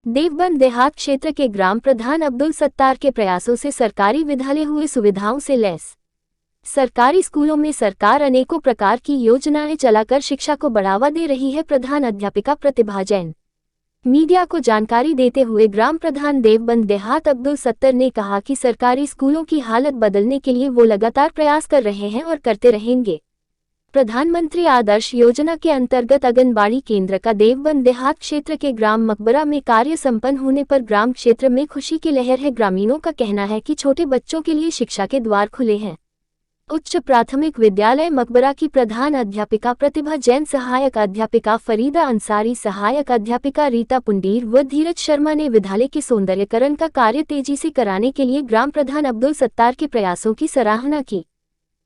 देवबंद देहात क्षेत्र के ग्राम प्रधान अब्दुल सत्तार के प्रयासों से सरकारी विद्यालय हुए सुविधाओं से लैस। सरकारी स्कूलों में सरकार अनेकों प्रकार की योजनाएं चलाकर शिक्षा को बढ़ावा दे रही है। प्रधान अध्यापिका प्रतिभा जैन मीडिया को जानकारी देते हुए ग्राम प्रधान देवबंद देहात अब्दुल सत्तार ने कहा कि सरकारी स्कूलों की हालत बदलने के लिए वो लगातार प्रयास कर रहे हैं और करते रहेंगे। प्रधानमंत्री आदर्श योजना के अंतर्गत आंगनबाड़ी केंद्र का देवबंद देहात क्षेत्र के ग्राम मकबरा में कार्य संपन्न होने पर ग्राम क्षेत्र में खुशी की लहर है। ग्रामीणों का कहना है कि छोटे बच्चों के लिए शिक्षा के द्वार खुले हैं। उच्च प्राथमिक विद्यालय मकबरा की प्रधान अध्यापिका प्रतिभा जैन, सहायक अध्यापिका फरीदा अंसारी, सहायक अध्यापिका रीता पुंडीर व धीरज शर्मा ने विद्यालय के सौंदर्यीकरण का कार्य तेजी से कराने के लिए ग्राम प्रधान अब्दुल सत्तार के प्रयासों की सराहना की।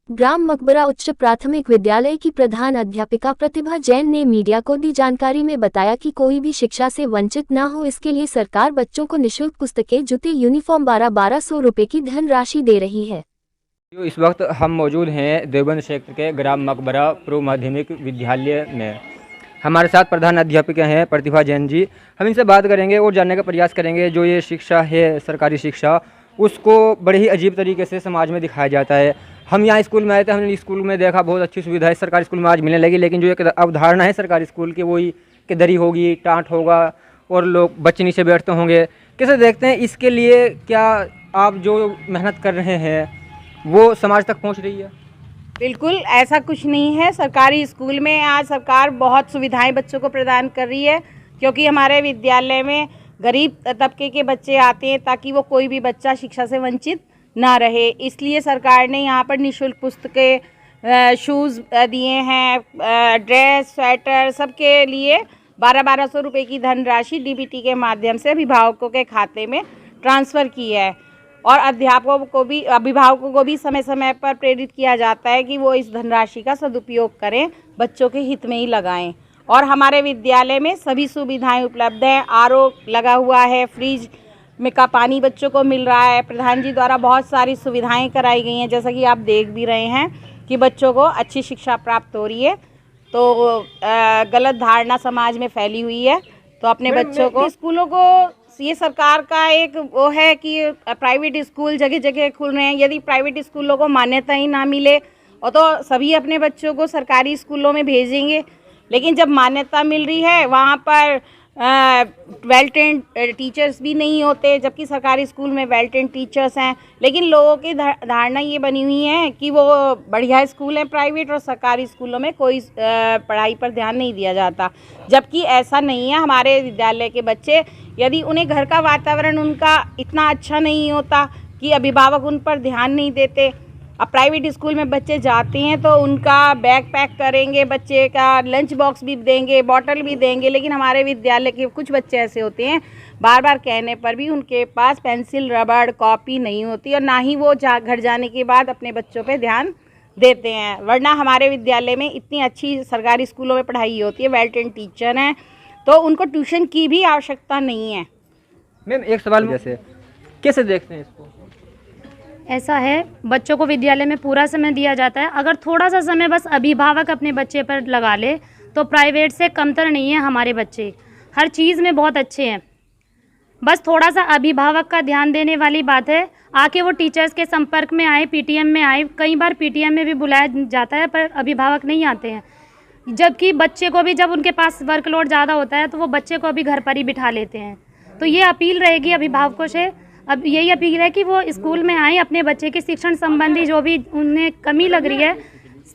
ग्राम मकबरा उच्च प्राथमिक विद्यालय की प्रधान अध्यापिका प्रतिभा जैन ने मीडिया को दी जानकारी में बताया कि कोई भी शिक्षा से वंचित न हो, इसके लिए सरकार बच्चों को निःशुल्क पुस्तकें, जूते, यूनिफॉर्म 1200 रुपए की धनराशि दे रही है। इस वक्त हम मौजूद हैं देवबंद क्षेत्र के ग्राम मकबरा पूर्व माध्यमिक विद्यालय में। हमारे साथ प्रधान अध्यापिका हैं प्रतिभा जैन जी। हम इनसे बात करेंगे और जानने का प्रयास करेंगे जो ये शिक्षा है, सरकारी शिक्षा, उसको बड़े ही अजीब तरीके से समाज में दिखाया जाता है। हम यहाँ स्कूल में आए थे, हमने स्कूल में देखा बहुत अच्छी सुविधा है सरकारी स्कूल में आज मिलने लगी, लेकिन जो एक अवधारणा है सरकारी स्कूल की वही कि दरी होगी, टाँट होगा और लोग बच्चे नीचे बैठते होंगे। कैसे देखते हैं इसके लिए क्या आप जो मेहनत कर रहे हैं वो समाज तक पहुँच रही है? बिल्कुल ऐसा कुछ नहीं है। सरकारी स्कूल में आज सरकार बहुत सुविधाएं बच्चों को प्रदान कर रही है, क्योंकि हमारे विद्यालय में गरीब तबके के बच्चे आते हैं ताकि वो कोई भी बच्चा शिक्षा से वंचित ना रहे। इसलिए सरकार ने यहाँ पर निःशुल्क पुस्तकें, शूज़ दिए हैं, ड्रेस, स्वेटर, सबके लिए 1200 रुपये की धनराशि डीबीटी के माध्यम से अभिभावकों के खाते में ट्रांसफ़र की है। और अभिभावकों को भी समय समय पर प्रेरित किया जाता है कि वो इस धनराशि का सदुपयोग करें, बच्चों के हित में ही लगाएं। और हमारे विद्यालय में सभी सुविधाएं उपलब्ध हैं। आरओ लगा हुआ है, फ्रिज में का पानी बच्चों को मिल रहा है। प्रधान जी द्वारा बहुत सारी सुविधाएं कराई गई हैं, जैसा कि आप देख भी रहे हैं कि बच्चों को अच्छी शिक्षा प्राप्त हो रही है। तो गलत धारणा समाज में फैली हुई है, तो अपने बच्चों को, स्कूलों को, ये सरकार का एक वो है कि प्राइवेट स्कूल जगह जगह खुल रहे हैं। यदि प्राइवेट स्कूलों को मान्यता ही ना मिले और तो सभी अपने बच्चों को सरकारी स्कूलों में भेजेंगे, लेकिन जब मान्यता मिल रही है वहाँ पर वेल ट्रेंड टीचर्स भी नहीं होते, जबकि सरकारी स्कूल में वेल ट्रेंड टीचर्स हैं। लेकिन लोगों की धारणा ये बनी हुई है कि वो बढ़िया स्कूल है प्राइवेट और सरकारी स्कूलों में कोई पढ़ाई पर ध्यान नहीं दिया जाता, जबकि ऐसा नहीं है। हमारे विद्यालय के बच्चे, यदि उन्हें घर का वातावरण उनका इतना अच्छा नहीं होता कि अभिभावक उन पर ध्यान नहीं देते, अब प्राइवेट स्कूल में बच्चे जाते हैं तो उनका बैग पैक करेंगे, बच्चे का लंच बॉक्स भी देंगे, बॉटल भी देंगे, लेकिन हमारे विद्यालय के कुछ बच्चे ऐसे होते हैं बार बार कहने पर भी उनके पास पेंसिल, रबड़, कॉपी नहीं होती और ना ही वो घर जाने के बाद अपने बच्चों पे ध्यान देते हैं। वरना हमारे विद्यालय में इतनी अच्छी सरकारी स्कूलों में पढ़ाई होती है, वेल ट्रेंड टीचर हैं, तो उनको ट्यूशन की भी आवश्यकता नहीं है। मैम एक सवाल, जैसे कैसे देखते हैं इसको? ऐसा है, बच्चों को विद्यालय में पूरा समय दिया जाता है। अगर थोड़ा सा समय बस अभिभावक अपने बच्चे पर लगा ले तो प्राइवेट से कमतर नहीं है। हमारे बच्चे हर चीज़ में बहुत अच्छे हैं, बस थोड़ा सा अभिभावक का ध्यान देने वाली बात है। आके वो टीचर्स के संपर्क में आए, पीटीएम में आए। कई बार पीटीएम में भी बुलाया जाता है पर अभिभावक नहीं आते हैं, जबकि बच्चे को भी जब उनके पास वर्कलोड ज़्यादा होता है तो वो बच्चे को भी घर पर ही बिठा लेते हैं। तो ये अपील रहेगी अभिभावकों से, अब यही अपील है कि वो स्कूल में आए, अपने बच्चे के शिक्षण संबंधी जो भी उन्हें कमी लग रही है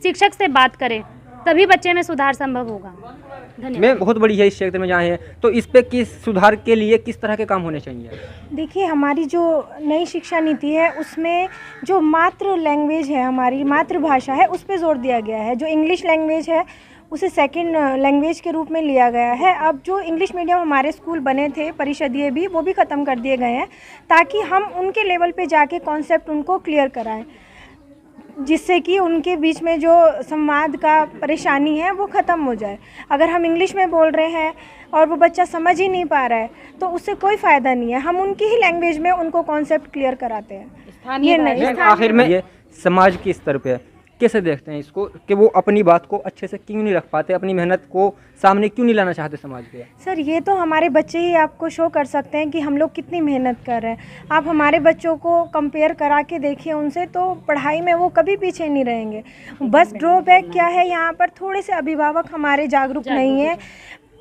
शिक्षक से बात करें, तभी बच्चे में सुधार संभव होगा। धन्यवाद। मैं बहुत बड़ी है इस क्षेत्र में जहाँ है, तो इस पे किस सुधार के लिए किस तरह के काम होने चाहिए? देखिए, हमारी जो नई शिक्षा नीति है उसमें जो मातृ लैंग्वेज है, हमारी मातृभाषा है, उस पर जोर दिया गया है। जो इंग्लिश लैंग्वेज है उसे सेकंड लैंग्वेज के रूप में लिया गया है। अब जो इंग्लिश मीडियम हमारे स्कूल बने थे परिषदीय भी, वो भी ख़त्म कर दिए गए हैं, ताकि हम उनके लेवल पे जाके कॉन्सेप्ट उनको क्लियर कराएं, जिससे कि उनके बीच में जो संवाद का परेशानी है वो ख़त्म हो जाए। अगर हम इंग्लिश में बोल रहे हैं और वो बच्चा समझ ही नहीं पा रहा है तो उससे कोई फ़ायदा नहीं है। हम उनकी ही लैंग्वेज में उनको कॉन्सेप्ट क्लियर कराते हैं। ये नहीं, आखिर में ये समाज के स्तर पे कैसे देखते हैं इसको कि वो अपनी बात को अच्छे से क्यों नहीं रख पाते, अपनी मेहनत को सामने क्यों नहीं लाना चाहते समाज के? सर ये तो हमारे बच्चे ही आपको शो कर सकते हैं कि हम लोग कितनी मेहनत कर रहे हैं। आप हमारे बच्चों को कंपेयर करा के देखिए उनसे, तो पढ़ाई में वो कभी पीछे नहीं रहेंगे। बस ड्रॉबैक क्या है, यहाँ पर थोड़े से अभिभावक हमारे जागरूक नहीं हैं,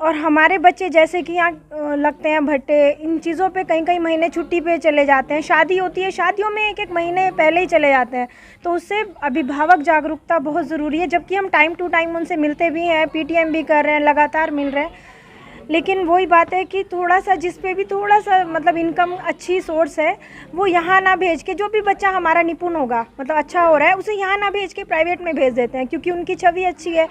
और हमारे बच्चे जैसे कि यहाँ लगते हैं भट्टे, इन चीज़ों पे कई कई महीने छुट्टी पे चले जाते हैं। शादी होती है, शादियों में एक एक महीने पहले ही चले जाते हैं, तो उससे अभिभावक जागरूकता बहुत ज़रूरी है। जबकि हम टाइम टू टाइम उनसे मिलते भी हैं, पीटीएम भी कर रहे हैं, लगातार मिल रहे हैं, लेकिन वही बात है कि थोड़ा सा जिस पे भी थोड़ा सा मतलब इनकम अच्छी सोर्स है, वो यहाँ ना भेज के, जो भी बच्चा हमारा निपुण होगा मतलब अच्छा हो रहा है, उसे यहाँ ना भेज के प्राइवेट में भेज देते हैं, क्योंकि उनकी छवि अच्छी है,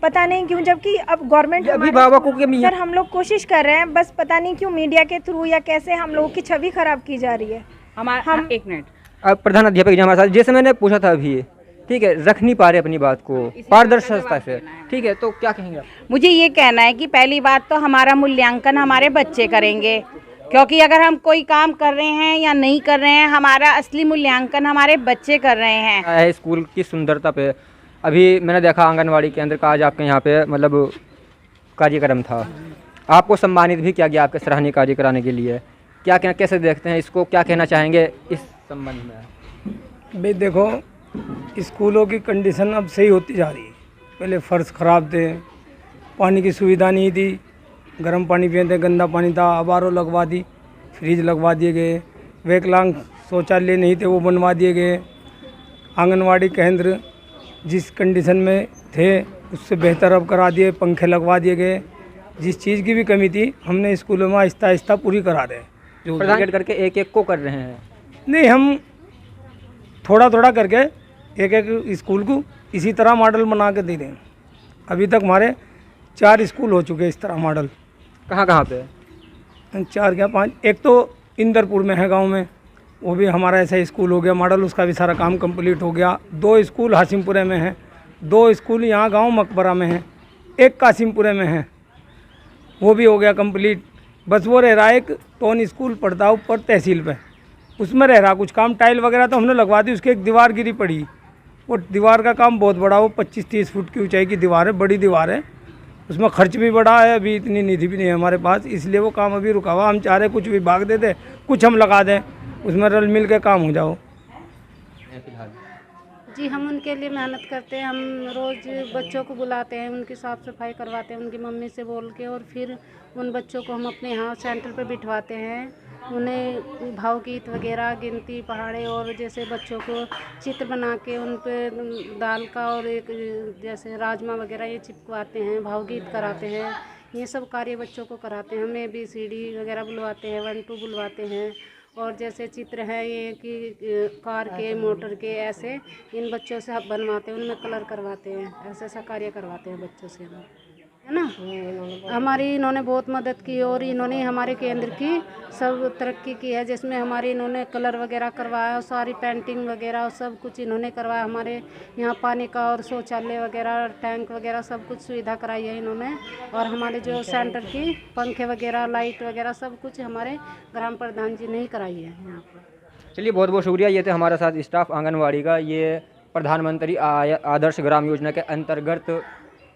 पता नहीं क्यों। जबकि अब गवर्नमेंट अभिभावकों के सर हम लोग कोशिश कर रहे हैं, बस पता नहीं क्यों मीडिया के थ्रू या कैसे हम लोगों की छवि खराब की जा रही है। हम एक मिनट, अब प्रधान अध्यापक जी हमारे साथ, जैसे मैंने पूछा था अभी, ठीक है, रख नहीं पा रहे अपनी बात को पारदर्शिता से, ठीक है, तो क्या कहेंगे आप? मुझे ये कहना है कि पहली बात तो हमारा मूल्यांकन हमारे बच्चे करेंगे, क्योंकि अगर हम कोई काम कर रहे हैं या नहीं कर रहे हैं, हमारा असली मूल्यांकन हमारे बच्चे कर रहे हैं। स्कूल की सुंदरता पे अभी मैंने देखा आंगनवाड़ी केंद्र का आज आपके यहाँ पे मतलब कार्यक्रम था, आपको सम्मानित भी किया गया आपके सराहनीय कार्य कराने के लिए। क्या क्या कैसे देखते हैं इसको, क्या कहना चाहेंगे इस संबंध में? भाई देखो, स्कूलों की कंडीशन अब सही होती जा रही है। पहले फर्श ख़राब थे, पानी की सुविधा नहीं थी, गर्म पानी पीते गंदा पानी था, अब आर ओ लगवा दी, फ्रिज लगवा दिए गए, विकलांग शौचालय नहीं थे वो बनवा दिए गए, आंगनवाड़ी केंद्र जिस कंडीशन में थे उससे बेहतर अब करा दिए, पंखे लगवा दिए गए। जिस चीज़ की भी कमी थी हमने स्कूलों में आहिस्ता आहिस्ता पूरी करा रहे हैं। जो प्रधान करके एक एक को कर रहे हैं? नहीं, हम थोड़ा थोड़ा करके एक एक स्कूल को इसी तरह मॉडल बना के दे रहे हैं। अभी तक हमारे 4 स्कूल हो चुके हैं इस तरह मॉडल। कहाँ पे? 4 क्या 5, एक तो इंदरपुर में है गांव में, वो भी हमारा ऐसा स्कूल हो गया मॉडल, उसका भी सारा काम कंप्लीट हो गया। 2 स्कूल हासिमपुरे में हैं, 2 स्कूल यहाँ गांव मकबरा में हैं, एक कासिमपुरे में है, वो भी हो गया कंप्लीट। बस वो रह रहा है एक टोन स्कूल पड़ता है ऊपर तहसील पे, उसमें रह रहा कुछ काम। टाइल वगैरह तो हमने लगवा दी, उसकी एक दीवार गिरी पड़ी, वो दीवार का काम बहुत बड़ा, वो 25-30 फुट की ऊंचाई की दीवार है, बड़ी दीवार है, उसमें खर्च भी बड़ा है, अभी इतनी निधि भी नहीं है हमारे पास, इसलिए वो काम अभी रुका हुआ। हम चाह रहे कुछ विभाग दे दे, कुछ हम लगा दें, उसमें रल मिल के काम हो जाओ। जी हम उनके लिए मेहनत करते हैं, हम रोज़ बच्चों को बुलाते हैं, उनकी साफ़ सफाई करवाते हैं उनकी मम्मी से बोल के, और फिर उन बच्चों को हम अपने यहाँ सेंटर पे बिठवाते हैं। उन्हें भावगीत वगैरह, गिनती, पहाड़े, और जैसे बच्चों को चित्र बना के उन पे दाल का और एक जैसे राजमा वगैरह ये चिपकवाते हैं, भावगीत कराते हैं, ये सब कार्य बच्चों को कराते हैं। हम ABCD वगैरह बुलवाते हैं, 1 2 बुलवाते हैं। और जैसे चित्र है ये कि कार के, मोटर के, ऐसे इन बच्चों से हम बनवाते हैं, उनमें कलर करवाते हैं, ऐसा ऐसा कार्य करवाते हैं बच्चों से हम, है ना। हमारी इन्होंने बहुत मदद की, और इन्होंने हमारे केंद्र की सब तरक्की की है, जिसमें हमारी इन्होंने कलर वगैरह करवाया, और सारी पेंटिंग वगैरह और सब कुछ इन्होंने करवाया। हमारे यहाँ पानी का और शौचालय वगैरह, टैंक वगैरह सब कुछ सुविधा कराई है इन्होंने। और हमारे जो सेंटर की पंखे वगैरह, लाइट वगैरह सब कुछ हमारे ग्राम प्रधान जी ने ही कराई है यहाँ पर। चलिए, बहुत बहुत शुक्रिया। ये थे हमारे साथ स्टाफ आंगनवाड़ी का। ये प्रधानमंत्री आदर्श ग्राम योजना के अंतर्गत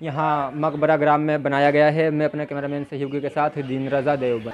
यहाँ मकबरा ग्राम में बनाया गया है। मैं अपने कैमरामैन सहयोगी के साथ दीन रजा देवबंद।